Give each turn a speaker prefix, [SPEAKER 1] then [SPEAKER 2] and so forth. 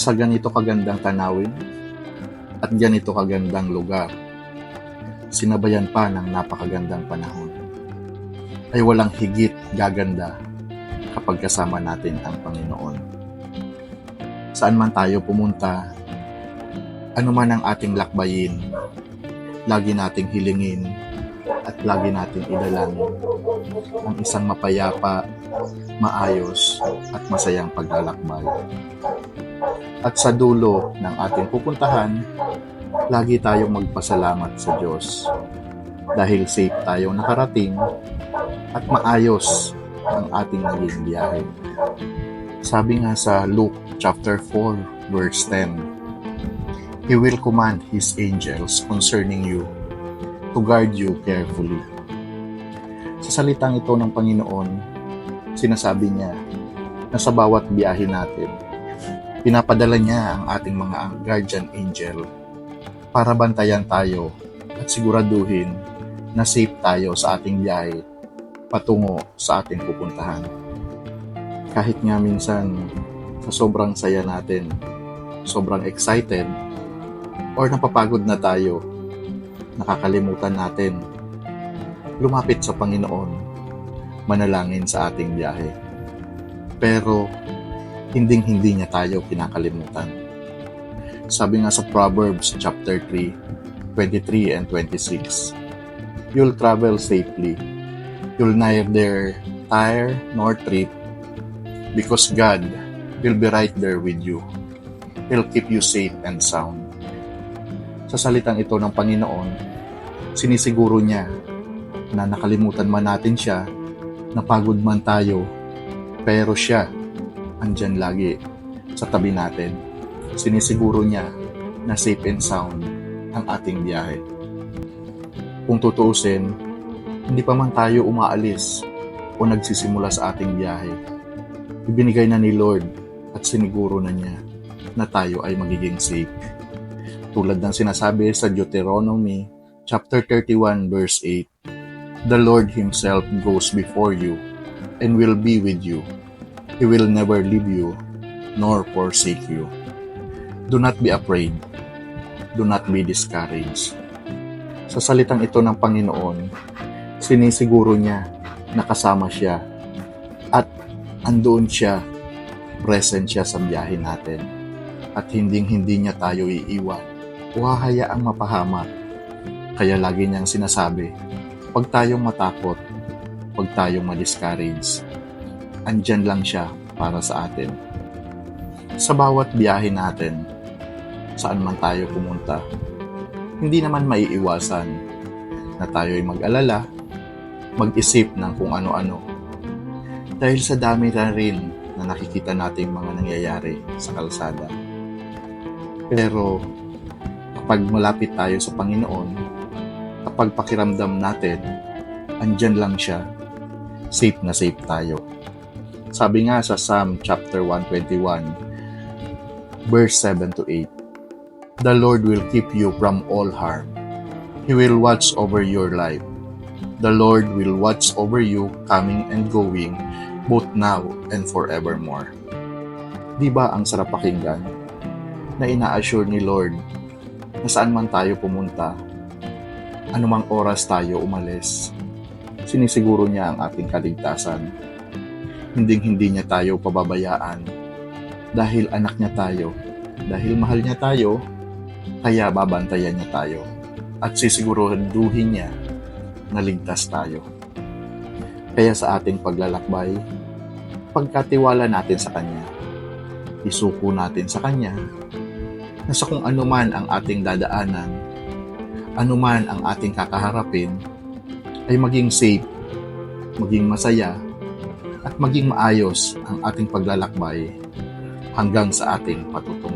[SPEAKER 1] Sa ganito kagandang tanawin at ganito kagandang lugar, sinabayan pa ng napakagandang panahon, ay walang higit gaganda kapag kasama natin ang Panginoon. Saan man tayo pumunta, ano man ang ating lakbayin, lagi nating hilingin at lagi nating idalangin ang isang mapayapa, maayos at masayang paglalakbay. At sa dulo ng ating pupuntahan, lagi tayong magpasalamat sa Diyos dahil safe tayong nakarating at maayos ang ating naging biyahe. Sabi nga sa Luke chapter 4 verse 10, He will command His angels concerning you to guard you carefully. Sa salitang ito ng Panginoon, sinasabi niya na sa bawat biyahe natin, pinapadala niya ang ating mga guardian angel para bantayan tayo at siguraduhin na safe tayo sa ating biyahe patungo sa ating pupuntahan. Kahit nga minsan sa sobrang saya natin, sobrang excited, or napapagod na tayo, nakakalimutan natin lumapit sa Panginoon, manalangin sa ating biyahe. Pero hinding-hindi niya tayo kinakalimutan. Sabi nga sa Proverbs chapter 3, 23 and 26, You'll travel safely. You'll neither tire nor trip because God will be right there with you. He'll keep you safe and sound. Sa salitang ito ng Panginoon, sinisiguro niya na nakalimutan man natin siya, napagod man tayo, pero siya andyan lagi sa tabi natin. Sinisiguro niya na safe and sound ang ating biyahe. Kung tutuusin, hindi pa man tayo umaalis o nagsisimula sa ating biyahe, ibinigay na ni Lord at siniguro na niya na tayo ay magiging safe. Tulad ng sinasabi sa Deuteronomy chapter 31 verse 8, The Lord Himself goes before you and will be with you. He will never leave you nor forsake you. Do not be afraid. Do not be discouraged. Sa salitang ito ng Panginoon, sinisiguro niya na kasama siya at andoon siya, present siya sa biyahe natin at hinding-hindi niya tayo iiwan o hahayaang mapahamak. Kaya lagi niyang sinasabi, pag tayong matakot, pag tayong ma-discourage, andyan lang siya para sa atin. Sa bawat biyahe natin, saan man tayo pumunta, hindi naman maiiwasan na tayo ay mag-alala, mag-isip ng kung ano-ano. Dahil sa dami na rin na nakikita nating mga nangyayari sa kalsada. Pero kapag malapit tayo sa Panginoon, kapag pakiramdam natin, andyan lang siya, safe na safe tayo. Sabi nga sa Psalm chapter 121, verse 7 to 8, The Lord will keep you from all harm. He will watch over your life. The Lord will watch over you coming and going, both now and forevermore. Di ba ang sarap pakinggan na ina-assure ni Lord na saan man tayo pumunta, anumang oras tayo umalis, sinisiguro niya ang ating kaligtasan. Hinding-hindi niya tayo pababayaan dahil anak niya tayo, dahil mahal niya tayo, kaya babantayan niya tayo at sisiguraduhin niya na ligtas tayo. Kaya sa ating paglalakbay, pagkatiwala natin sa Kanya, isuko natin sa Kanya na sa kung anuman ang ating dadaanan, anuman ang ating kakaharapin, ay maging safe, maging masaya, at maging maayos ang ating paglalakbay hanggang sa ating patutunguhan.